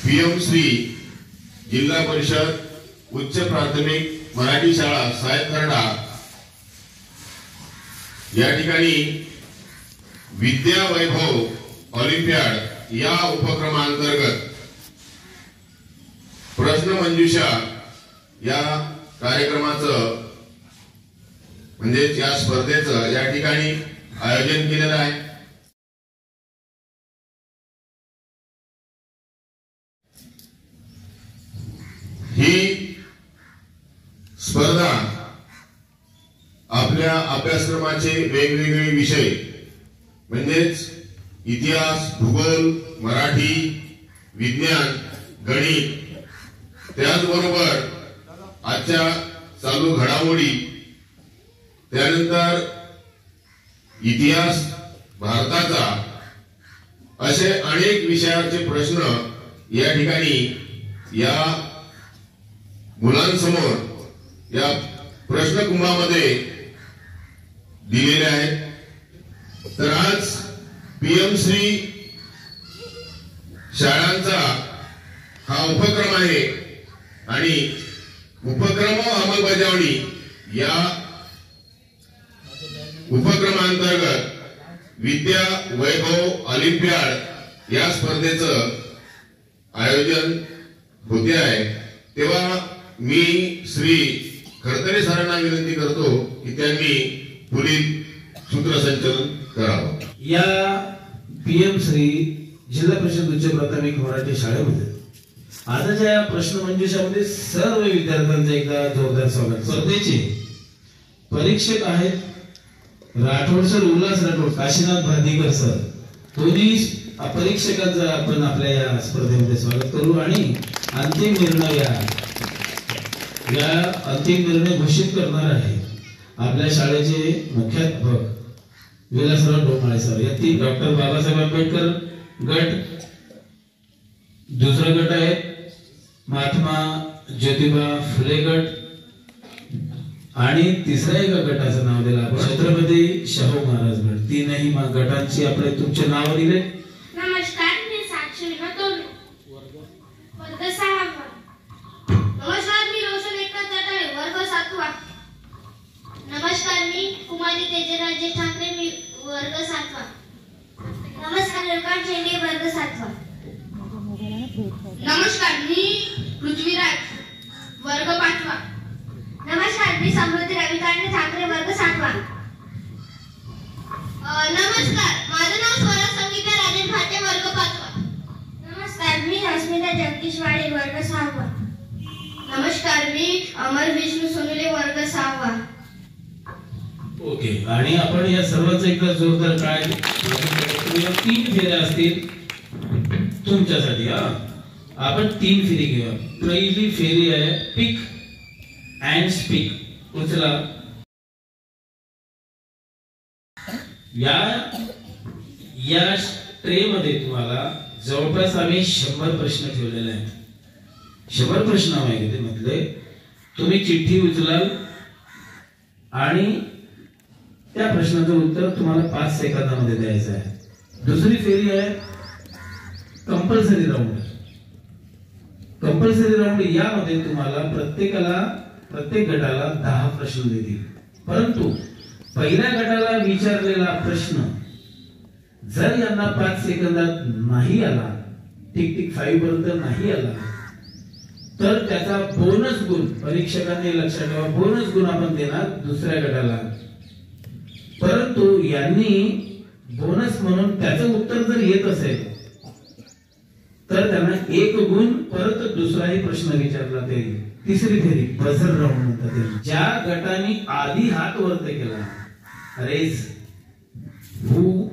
पीएमश्री जिल्हा परिषद उच्च प्राथमिक मराठी शाळा सायतखर्डा या ठिकाणी विद्या वैभव ऑलिम्पियाड या उपक्रमांतर्गत प्रश्न मंजुषा या कार्यक्रमाचं म्हणजे या स्पर्धेचं या ठिकाणी आयोजन केलेलं आहे। ही स्पर्धा आपल्या अभ्यासक्रमाचे वेगवेगळे विषय म्हणजेच इतिहास, भूगोल, मराठी, विज्ञान, गणित, त्याचबरोबर आजच्या चालू घडामोडी, त्यानंतर इतिहास भारताचा, असे अनेक विषयाचे प्रश्न या ठिकाणी या मुलांसमोर या प्रश्नकुंभामध्ये दिलेले आहेत। तर आज पीएमश्री शाळांचा हा उपक्रम आहे आणि उपक्रम अंमलबजावणी या उपक्रमांतर्गत विद्या वैभव ऑलिम्पियाड या स्पर्धेचं आयोजन होते आहे। तेव्हा मी श्री खरतरे सरांना विनंती करतो की त्यांनी पुढील सूत्रसंचलन करावं। या पीएमश्री जिल्हा परिषद उच्च प्राथमिक मराठी शाळेमध्ये आजच्या या प्रश्न मंजुषामध्ये सर्व विद्यार्थ्यांचं एकदा जोरदार स्वागत। स्पर्धेचे परीक्षक आहेत राठोड सर, उल्हास राठोड, काशीनाथ भादीकर सर, दोन्ही परीक्षकांचं आपण आपल्या या स्पर्धेमध्ये स्वागत करू आणि अंतिम निर्णय घोषित करणार आहे आपल्या शाळेचे मुख्याध्यापक विलासराव डोमाळे सर। या तीन डॉक्टर बाबासाहेब आंबेडकर गट, दुसरा गट आहे महात्मा ज्योतिबा फुले गट आणि तिसऱ्या एका गटाचं नाव दिलं आपण छत्रपती शाहू महाराज गट। तीनही गटांची आपले तुमचे नाव दिले। नमस्कार, मी साक्षी वर्ग 6। नमस्कार, मी रोशन एकनाथ जटाळे वर्ग 7। नमस्कार, मी कुमारी तेजराजे ठाकरे मी वर्ग 7। नमस्कार, रेवकांत शेंडे वर्ग 7। नमस्कार, मी पृथ्वीराज वर्ग 5। नमस्कार, मी समृद्धी रविकांत ठाकरे वर्ग 7। नमस्कार, माझं नाव स्वरा संगीता राजेश भाटे वर्ग 5। नमस्कार, मी अस्मिता जगदीश वाडे वर्ग 6। नमस्कार, मी अमर विष्णू सोनुले वर्ग 6। ओके, आणि आपण या सर्वांचं एकदा जोरदार काय तीन फेऱ्या असतील तुमच्यासाठी। आपण तीन फेरी घेऊया। पहिली फेरी आहे पिक अँड स्पीक। उचला। या ट्रे मध्ये तुम्हाला जवळपास आम्ही 100 प्रश्न ठेवलेले आहेत। 100 प्रश्न आहे मधले तुम्ही चिठ्ठी उचलाल आणि त्या प्रश्नाचं उत्तर तुम्हाला 5 सेकंदामध्ये द्यायचं आहे। दुसरी फेरी आहे कंपल्सरी राऊंड। कंपल्सरी राऊंड यामध्ये तुम्हाला प्रत्येक गटाला 10 प्रश्न देतील, परंतु पहिल्या गटाला विचारलेला प्रश्न जर यांना 5 सेकंदात नाही आला, टिक टिक 5 पर्यंत नाही आला, तर त्याचा बोनस गुण परीक्षकांनी लक्षात ठेवा, बोनस गुण आपण देणार दुसऱ्या गटाला। परंतु यांनी बोनस म्हणून त्याचं उत्तर जर येत असेल तर त्यांना 1 गुण परत दुसराही प्रश्न विचारला जाईल। तिसरी फेरी बझर राऊंड म्हणतात। ज्या गटाने आधी हात वरत केला, raise who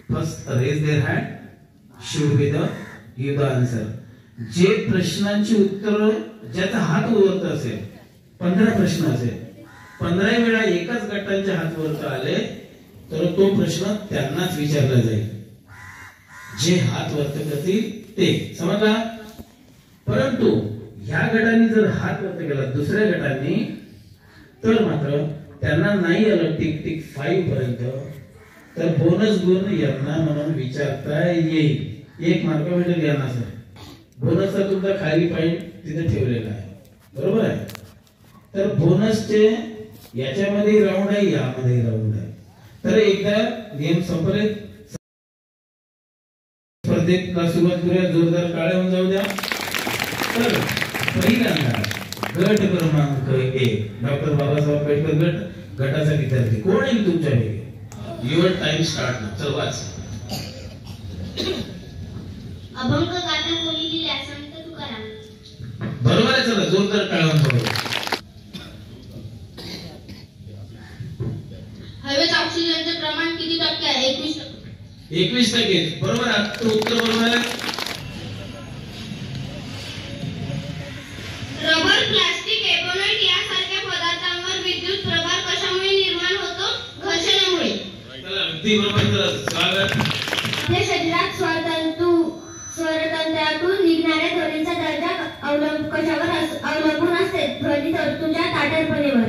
first raise their hand should be give the answer. जे प्रश्नांची उत्तर ज्याचा हात वरत असेल, 15 प्रश्न असेल, 15 वेळा एकाच गटांच्या हात वरत आले तर तो प्रश्न त्यांनाच विचारला जाईल, जे हात वरत करतील ते। समजला? परंतु ह्या गटाने जर हात वरत केला दुसऱ्या गटाने, तर मात्र त्यांना नाही आलं टिक टिक 5 पर्यंत, तर बोनस गुण यांना म्हणून विचारता येईल। 1 मार्क भेटेल यांना सर। बोनसचा तुमचा खाली पॉइंट तिथे ठेवलेला आहे, बरोबर आहे. तर बोनसचे याच्यामध्ये राऊंड आहे, यामध्ये राऊंड आहे. तर एकदा नियम संपले, स्पर्धेला सुरुवात करूया. जोरदार टाळ्या होऊन जाऊ द्या. तर पहिल्यांदा गट क्रमांक 1 डॉक्टर बाबासाहेब आंबेडकर गटाचा विद्यार्थी कोण येईल तुमच्या वेळी? युअर टाइम स्टार्ट ना. चल वाच. अभंग गाथा कोणी लिहिला? संत तुकाराम. बरोबर आहे. चला जोरदार टाळ्या होऊन जाऊ द्या. हवेत ऑक्सिजनचे प्रमाण किती टक्के आहे? 21%. बरोबर आहे. उत्तर बरोबर आहे. रबर, प्लास्टिक, एबोनाइट यासारख्या पदार्थांवर विद्युत प्रभार कशामुळे निर्माण होतो? घर्षणामुळे. चला अगदी बरोबर. स्वागत. आपल्या शरीरात स्वरतंत्रातून निघणाऱ्या ध्वनीचा दर्जा कशावर अवलंबून असते? ध्वनी तंतूच्या ताठरपणेवर.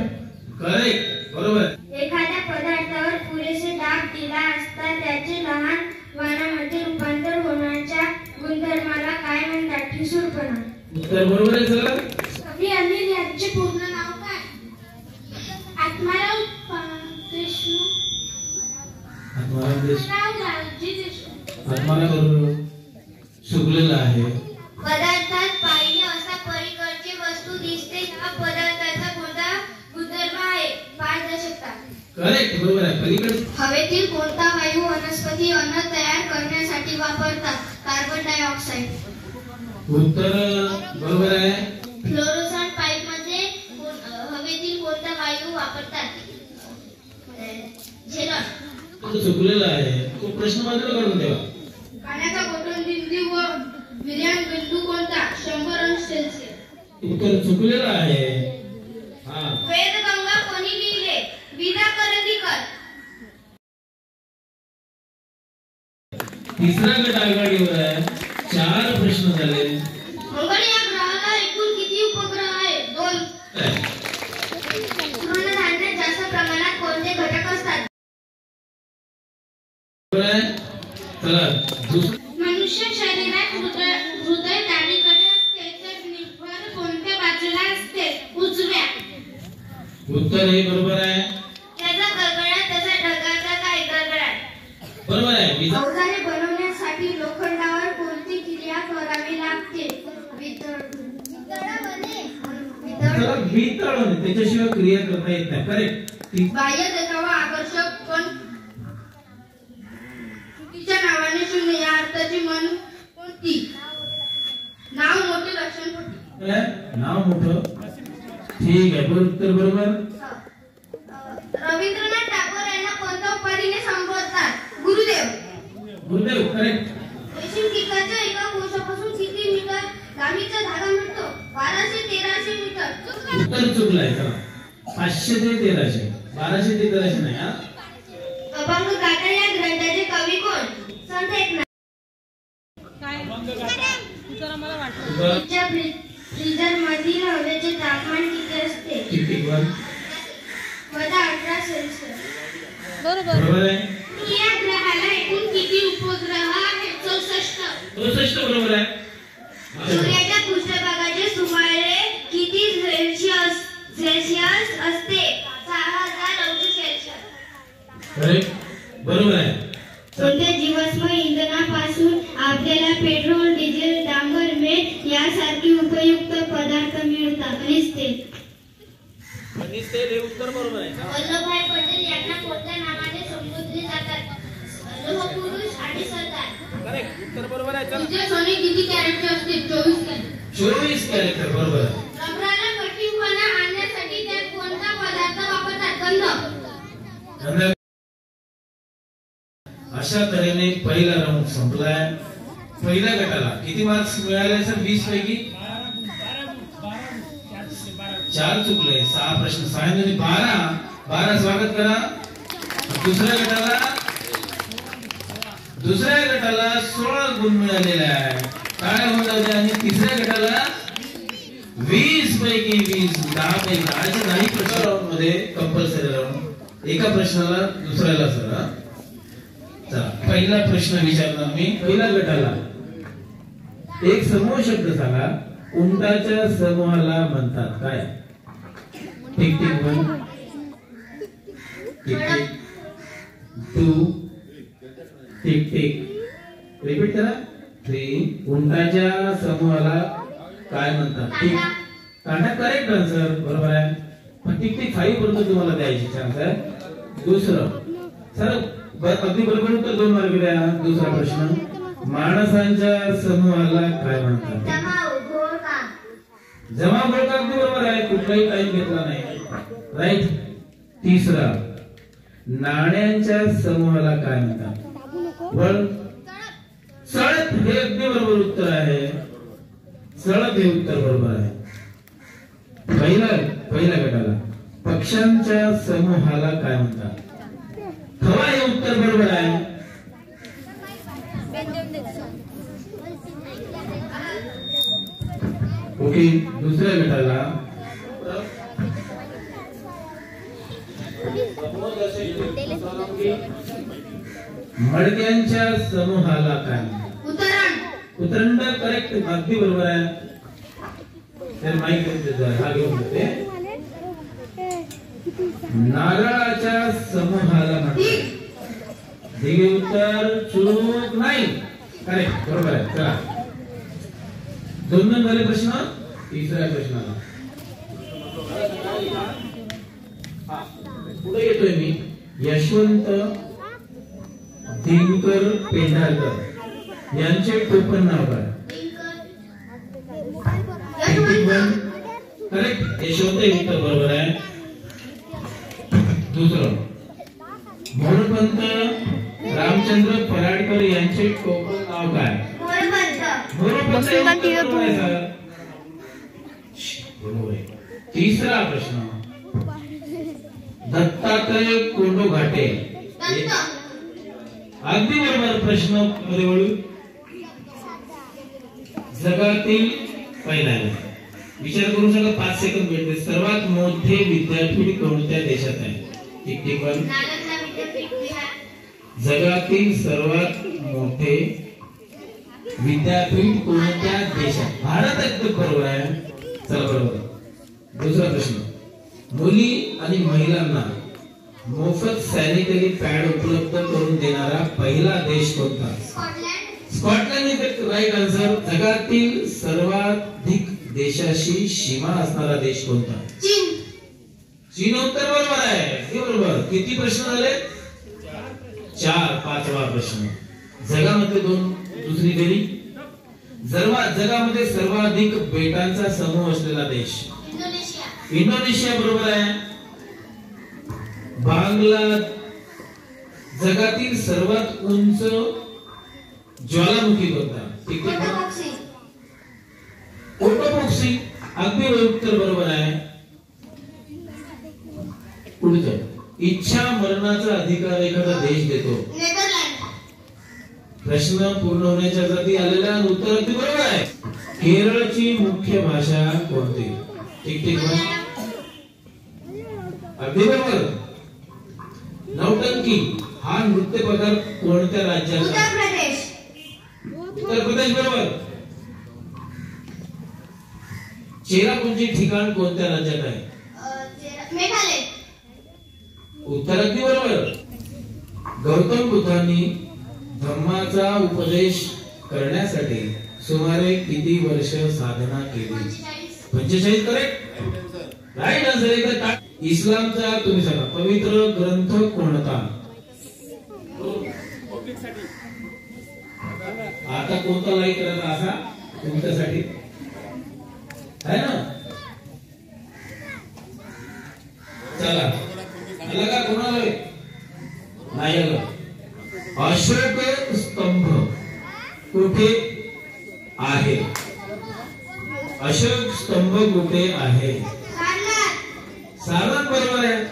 करेक्ट. बरोबर. एखाद्या पदार्थावर पुरेसे दाब दिला असता त्याचे लहान वाणामध्ये रूपांतर होण्याच्या गुणधर्माला काय म्हणतात? ठिसूळपणा. उत्तर बरोबर आहे. चला कवी अनिल यांचे पूर्ण नाव काय? आत्माराम देशमुख. आत्माराम चुकलेला आहे. पदार्थात पाहिजे असा पलीकडची वस्तू दिसते. ह्या पदार्थाचा कोणता गुणधर्म आहे? पारदर्शकता. करेक्ट. बरोबर आहे. पलीकडे. हवेतील कोणता वायू वनस्पती अन्न तयार करण्यासाठी वापरतात? Carbon dioxide. उत्तर बरोबर आहे. फ्लोरोसंट पाईप मध्ये हवेतील कोणता वायू वापरतात? झेलॉन. तो चुकलेला आहे. तो प्रश्न बाजूला काढून ठेवा. पाण्याचा गोठणबिंदू व विलयन बिंदू कोणता? 100 अंश सेल्सिअस. उत्तर चुकलेला आहे. हा. वेदगंगा कोणी लिहिले? विदा करंदीकर. तिसरा गट आघाडीवर आहे. 4 प्रश्न झाले. मंगळ या ग्रहाला एकूण किती उपग्रह आहेत? 2. तृणधान्यात जास्त प्रमाणात कोणते घटक असतात? चला मनुष्य शरीरात हृदय डावीकडे असते तर निव्वळ कोणत्या बाजूला असते? उजव्या. उत्तर हे बरोबर आहे. त्याचा गडगडाट त्याचा ढगाचा काय? गडगडाट. बरोबर आहे. अवजारे बनवण्यासाठी लोखंडावर कोणती क्रिया करावी लागते? वितळण. त्याच्याशिवाय क्रिया करता येत नाही. करेक्ट. बाह्य देखावा आकर्षक पण चुकीच्या नावाने शून्य या अर्थाची म्हण कोणती? नाव मोठे लक्षण खोटे. नाव मोठं. ठीक आहे. बरोबर. उत्तर बरोबर. रवींद्रनाथ टागोर यांना कोणत्या उपाधीने संबोधतात? गुरुदेव. गुरुदेव. करेक्ट. रेशीम कीटकाच्या एका कोशापासून किती मीटर लांबीचा धागा मिळतो? 1213 मीटर. उत्तर चुकलाय. चला 500 ते 1300. 1200 ते 1300 नाही. हा. अभंग गाथा या ग्रंथाचे कवी कोण? संत एकनाथ. फ्रीजर मधील हवेचे तापमान किती असते? किती? 18 सेल्सिअस. बरोबर आहे. या ग्रहाला एकूण किती उपग्रह आहेत? 64. बरोबर आहे. सूर्याच्या पृष्ठभागाचे सुमारे किती सेल्सिअस असते? 6900 सेल्सिअस. करेक्ट. बरोबर आहे. कोणत्या जीवाश्म इंधनापासून आपल्याला पेट्रोल, डिझेल, डांबर, मीठ यासारखी उपयुक्त पदार्थ मिळतात? खनिज तेल. हे उत्तर बरोबर आहे. वल्लभभाई पटेल यांना कोणत्या नावाने संबोधले जातात? लोहपुरुष आणि सरदार. करेक्ट. उत्तर बरोबर आहे. तुझे सोने किती कॅरेटचे असते? 24 कॅरेट. 24 कॅरेट. बरोबर आहे. रबराला कठीणपणा आणण्यासाठी त्यात कोणता पदार्थ वापरतात? गंध. अशा तऱ्हेने पहिला राऊंड संपलाय. पहिल्या गटाला किती मार्क्स मिळाले सर? 20 पैकी 4 चुकले. 6 प्रश्न. 6 आणि 12. स्वागत करा. दुसऱ्या गटाला 16 गुण मिळालेले आहे. काय होऊन जाऊ द्या. आणि तिसऱ्या गटाला 20 पैकी 20. 10 पैकी 10. नाही प्रश्न राऊंड मध्ये कंपल्सरी राऊंड. एका प्रश्नाला दुसऱ्याला सर. चला पहिला प्रश्न विचारणार मी पहिल्या गटाला. एक समूह शब्द सांगा. उंटाच्या समूहाला म्हणतात काय? Tick tick 1 tick tick 2 tick tick repeat करा 3. उंटाच्या समूहाला काय म्हणतात? टिक कांडा करेक्ट आन्सर बरोबर आहे. पण टिक टिक 5 पर्यंत तुम्हाला द्यायची चान्स आहे. दुसरं सर अगदी बरोबर उत्तर 2 मार्क द्या. दुसरा प्रश्न माणसांच्या समूहाला काय म्हणतात? जमा घोळका अगदी बरोबर आहे. कुठलाही टाइम घेतला नाही. राईट. तिसरा नाण्यांच्या समूहाला काय म्हणतात? वळ सळत हे अगदी बरोबर उत्तर आहे. सळत हे उत्तर बरोबर आहे. पहिल्या गटाला पक्ष्यांच्या समूहाला काय म्हणतात? थवा हे उत्तर बरोबर आहे. ओके. दुसऱ्या गटाला मडक्यांच्या समूहाला काय? उतरंड करेक्ट अगदी बरोबर आहे. तर माईक हा घेऊन घेते. नारळाच्या समूहाला म्हणतात. दिगे उत्तर चूक नाही. करेक्ट बरोबर आहे. चला 2 झाले प्रश्न. तिसऱ्या प्रश्नाला पुढे येतोय मी. यशवंत दिनकर पेंढारकर यांचे टोपण नाव काय? करेक्ट. यशवंत हे उत्तर बरोबर आहे. दुसरं मोरपंत रामचंद्र पराडकर यांचे टोपण नाव काय? मोरपंत. तिसरा प्रश्न दत्तात्रय कोंडोघाटे. अगदी बरोबर. प्रश्न मध्ये वळू. जगातील पहिला विचार करू शकता. 5 सेकंद भेटते. सर्वात मोठे विद्यापीठ कोणत्या देशात आहे? Tick tick 1. जगातील सर्वात मोठे विद्यापीठ कोणत्या देशात? भारत. एकदम बरोबर आहे. चला बरोबर. दुसरा प्रश्न मुली आणि महिलांना मोफत सॅनिटरी पॅड उपलब्ध करून देणारा पहिला देश कोणता? स्कॉटलंड. Right answer. जगातील सर्वाधिक देशाशी सीमा असणारा देश कोणता? चीन. उत्तर बरोबर आहे. बरोबर. किती प्रश्न झाले? 4. 5वा प्रश्न जगामध्ये दुसरी फेरी. जगामध्ये सर्वाधिक बेटांचा समूह असलेला देश? इंडोनेशिया बरोबर आहे. जगातील सर्वात उंच ज्वालामुखी कोणता? ओटोबॉक्सी. अगदी उत्तर बरोबर आहे. पुढचं इच्छा मरणाचा अधिकार एखादा देश देतो? प्रश्न पूर्ण होण्याच्या जाती आलेला उत्तर अगदी बरोबर आहे. केरळची मुख्य भाषा कोणती? Tick tick 1. अगदी बरोबर. नौटंकी हा नृत्य प्रकार कोणत्या राज्याचा? उत्तर प्रदेश बरोबर. चेरापुंजी ठिकाण कोणत्या राज्यात आहे? उत्तर अगदी बरोबर. गौतम बुद्धांनी धम्माचा उपदेश करण्यासाठी सुमारे किती वर्ष साधना केली? 45. करेक्ट. Right answer. इस्लामचा तुम्ही सांगा पवित्र ग्रंथ कोणता? आता कोणता लाईक करायचा असा तुमच्यासाठी आहे ना? चला आला का? कोणाला नाही आलं. अशोक स्तंभ कुठे आहे? अशोक स्तंभ कुठे आहे? सारनाथ बरोबर आहे.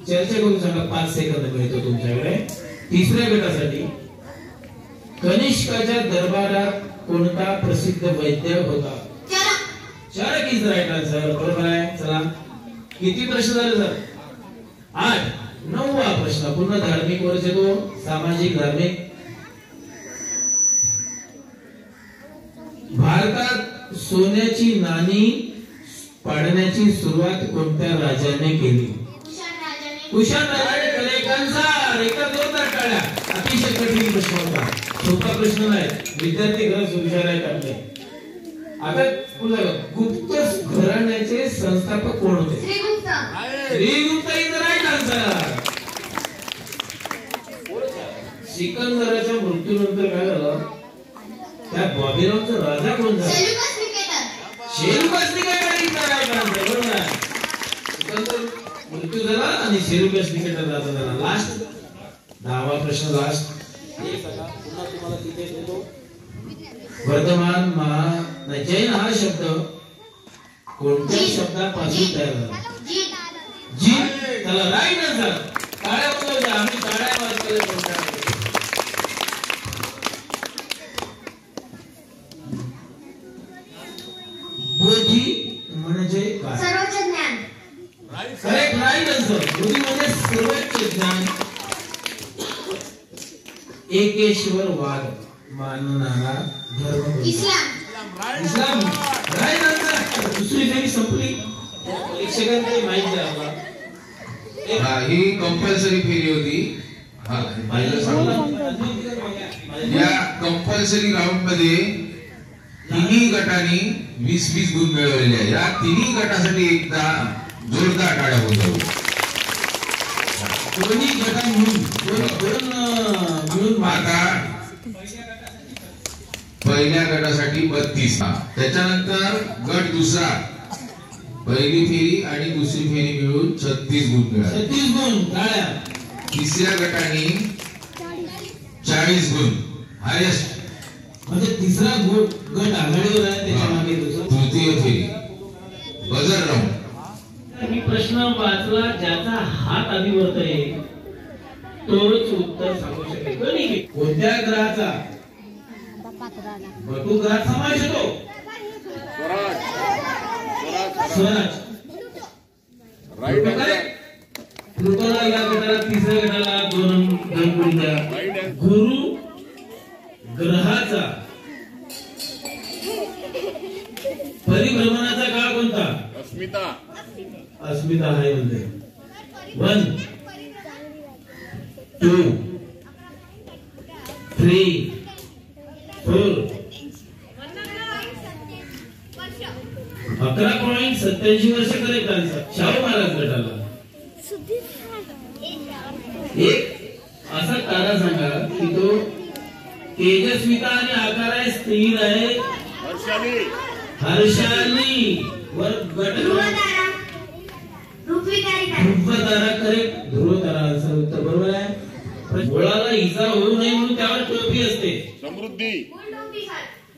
चर्चा करून सांगा. 5 सेकंद मिळतो तुमच्याकडे. तिसऱ्या गटासाठी कनिष्काच्या दरबारात कोणता प्रसिद्ध वैद्य होता? चरक इज राईट आन्सर. बरोबर आहे. चला किती प्रश्न झाले सर? 8. 9वा प्रश्न पूर्ण धार्मिक वरच येतो. सामाजिक धार्मिक. भारतात सोन्याची नाणी पाडण्याची सुरुवात कोणत्या राजाने केली? कुशाण राजाने केले. कंसार. एका जोरदार टाळ्या. अतिशय कठीण प्रश्न होता, सोपा प्रश्न नाही. विद्यार्थी खरंच हुशार आहेत आपले. आता पुढे गुप्त घराण्याचे संस्थापक कोण होते? Shrigupta. Shrigupta is right answer. सिकंदराच्या मृत्यूनंतर काय झालं? त्या बाबिलोनचा राजा कोण झाला? Seleucus Nicator. Seleucus Nicator is right answer. बरोबर आहे. सिकंदर मृत्यू झाला आणि सेल्युकस निकेटर राजा झाला. लास्ट 10वा प्रश्न लास्ट. पुन्हा तुम्हाला तिथे देतो. वर्तमान जैन हा शब्द कोणत्या शब्दापासून तयार झाला? जी. त्याला राईट आन्सर. टाळ्या वाजवा. आम्ही टाळ्या वाजवल्या. बोधी म्हणजे काय? सर्वोच्च ज्ञान. Correct right answer. बोधी म्हणजे सर्वोच्च ज्ञान. एकेश्वरवाद मानणारा धर्म इस्लाम. इस्लाम. Right answer. दुसरी फेरी संपली. प्रेक्षकांना माहिती आहे. ही कंपल्सरी फेरी होती. या कंपल्सरी राऊंड मध्ये तिन्ही गटांनी 20-20 गुण मिळवलेले आहे. या तिन्ही गटासाठी एकदा जोरदार टाळ्या होत. दोन्ही गटांनी मिळून आता पहिल्या गटासाठी 32. त्याच्यानंतर गट दुसरा पहिली फेरी आणि दुसरी फेरी मिळून 36 गुण मिळाले. 36 गुण. टाळ्या. तिसऱ्या गटाने 40 गुण हायेस्ट. म्हणजे तिसरा गट आघाडीवर आहे. त्याच्या मागे तृतीय फेरी बजर राऊंड. मी प्रश्न वाचला. ज्याचा हात आधी वरत आहे तोच उत्तर सांगू शकेल. कोणत्या ग्रहाचा बटू ग्रहात समावेश होतो? स्वराज. प्लुटोला या गटाला तिसऱ्या गटाला 2 गुण द्या. गुरु ग्रहाचा परिभ्रमणाचा काळ कोणता? अस्मिता आहे म्हणजे 1 2 3 4 11.87 वर्ष. Correct answer. शाहू महाराज गटाला. एक असा तारा सांगा की तो तेजस्विता आणि आकार आहे, स्थिर आहे. हर्षाली. वर गट ध्रुवतारा. करेक्ट. ध्रुवतारा आन्सर. उत्तर बरोबर आहे. गोळाला इजा होऊ नये म्हणून त्यावर टोपी असते. समृद्धी.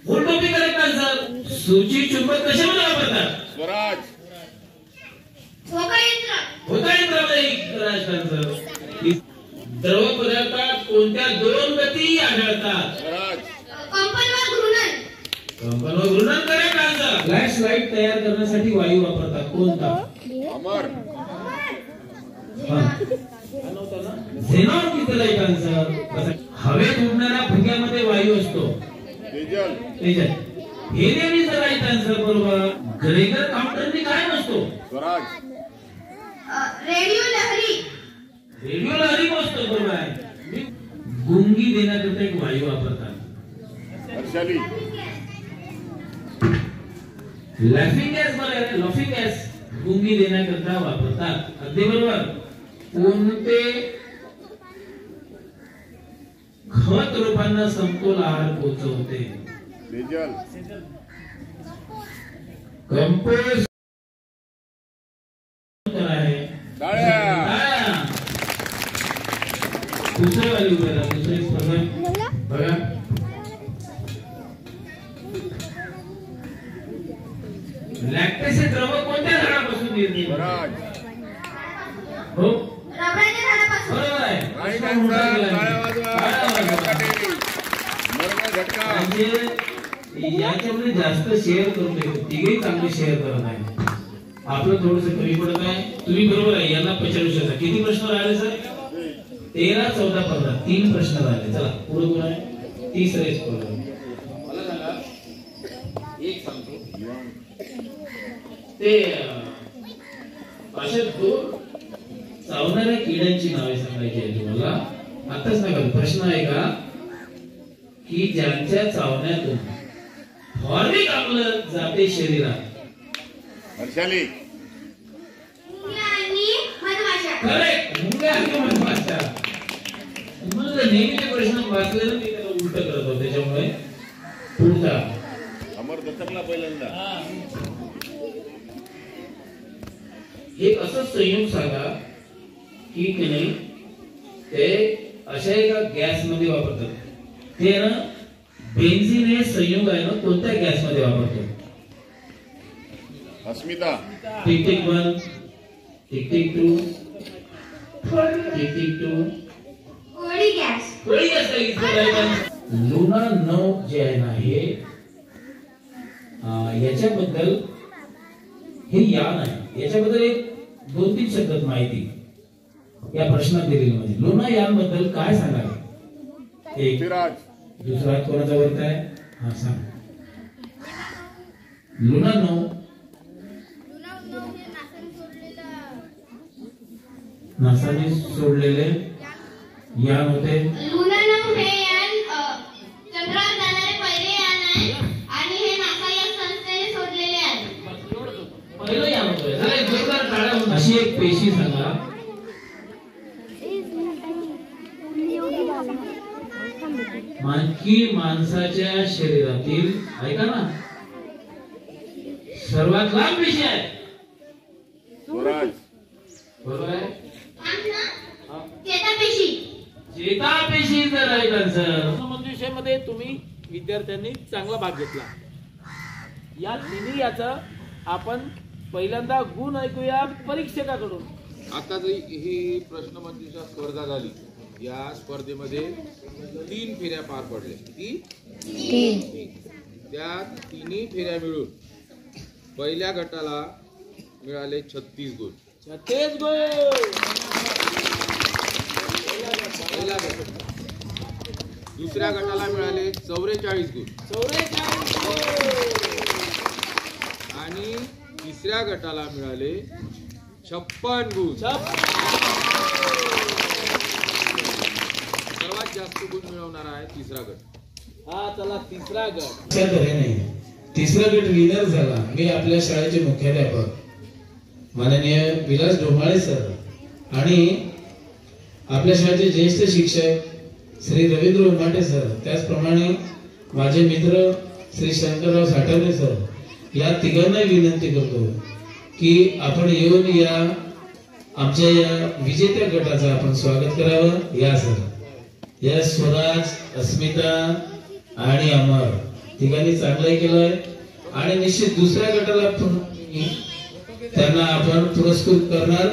फुल टोपी. Correct answer. सूची चुंबक कशामध्ये वापरतात? स्वराज. द्रव पदार्थात कोणत्या 2 गती आढळतात? कंपन व घूर्णन. Correct answer. फ्लॅश लाईट तयार करण्यासाठी वायू वापरतात. कोणता? Amar. Xenon is right answer. हवेत उडणाऱ्या फुग्यामध्ये वायू असतो. Tejal. Helium is right answer. बरोबर. ग्रेगर काउंटरने काय नसतो? स्वराज. रेडिओ लहरी. रेडिओ लहरी मोजतो. बरोबर आहे. गुंगी देण्याकरिता एक वायू वापरतात. हर्षाली. Laughing gas. बरोबर. लाफिंग गॅस गुंगी देण्याकरिता वापरतात. अगदी बरोबर. कोणते खत रोपांना समतोल आहार पोहोचवते? कंपोस्ट. दुसरे वाली उभे राहा. दुसरी स्पर्धा बघा. लॅक्टेस द्रव कोणत्या झाडापासून निर्मित? हो. रबराच्या झाडापासून. बरोबर आहे. याच्यामध्ये जास्त शेअर करून देतो. तिघही चांगले शेअर करत आहे. आपलं थोडस कमी पडत आहे. तुम्ही बरोबर आहे. यांना 45 शकता. किती प्रश्न राहिले सर? 13, 14, 15. 3 प्रश्न राहिले. चला पुढे कोण आहे? 30 रेस. मला सांगा ते अशा 2 चावणाऱ्या किड्यांची नावे सांगायची आहे तुम्हाला. आताच नका, प्रश्न आहे का की ज्यांच्या चावण्यातून फॉर्मिक आम्ल जाते शरीरात. हर्षाली मुंग्या आणि मधमाशा. करेक्ट, मुंग्या आणि मधमाशा. तुम्हाला नेहमी ते प्रश्न वाचले ना, मी त्याला उलट करतो. त्याच्यामुळे पुढचा अमर दत्तकला पहिल्यांदा एक असं संयुग सांगा की नाही ते अशा एका गॅस मध्ये वापरतात. ते ना बेन्झिन हे संयुग आहे ना, कोणत्या गॅस मध्ये वापरतो? Asmita tick tick 1, tick tick 2, tick tick 2. कोळी गॅस. कोळी गॅस काय? लुना 9 जे आहे ना, हे याच्याबद्दल हे यान आहे. याच्याबद्दल एक 2-3 शब्दात माहिती या प्रश्नात दिलेली. म्हणजे लुना यान बद्दल काय सांगाल? एक पृथ्वीराज दुसरा कोणाचा वर्ग आहे? हा सांग. लुना 9 नासाने सोडलेले यान होते. लुना 9 हे यान चंद्रावर जाणारे पहिले यान आहे आणि हे नासा या संस्थेने सोडलेले आहे. पहिलं यान होतं. जरा एक जोरदार टाळ्या होऊन अशी एक पेशी सांगा की माणसाच्या शरीरातील, ऐका ना, सर्वात लांब पेशी आहे. स्वराज बरोबर आहे. चेतापेशी. चेतापेशी जर आहे त्यांचं. विषयामध्ये तुम्ही विद्यार्थ्यांनी चांगला भाग घेतला. या तिन्ही याचा आपण पहिल्यांदा गुण ऐकूया परीक्षकाकडून. आता ही प्रश्नमंजुषा स्पर्धा झाली. या स्पर्धेमध्ये 3 फेऱ्या पार पडल्या. किती? त्या 3 फेऱ्या मिळून पहिल्या गटाला मिळाले 36 गुण. 36 गुण. पहिला गट. दुसऱ्या गटाला मिळाले 44 गुण. 44 गुण. आणि तिसऱ्या गटाला मिळाले 56 गुण. सर्वात जास्त गुण मिळवणारा आहे तिसरा गट. हा चला तिसरा गट. त्या तऱ्हेने तिसरा गट विनर झाला. मी आपल्या शाळेचे मुख्याध्यापक माननीय विलास ढोमाळे सर आणि आपल्या शाळेचे ज्येष्ठ शिक्षक श्री रवींद्र उमाटे सर, त्याचप्रमाणे माझे मित्र श्री शंकरराव साठवणे सर, या तिघांना विनंती करतो की आपण येऊन या आमच्या या विजेत्या गटाचं आपण स्वागत करावं. या सर, या स्वराज, अस्मिता आणि अमर तिघांनी चांगलं केलंय आणि निश्चित दुसऱ्या गटाला त्यांना आपण पुरस्कृत करणार.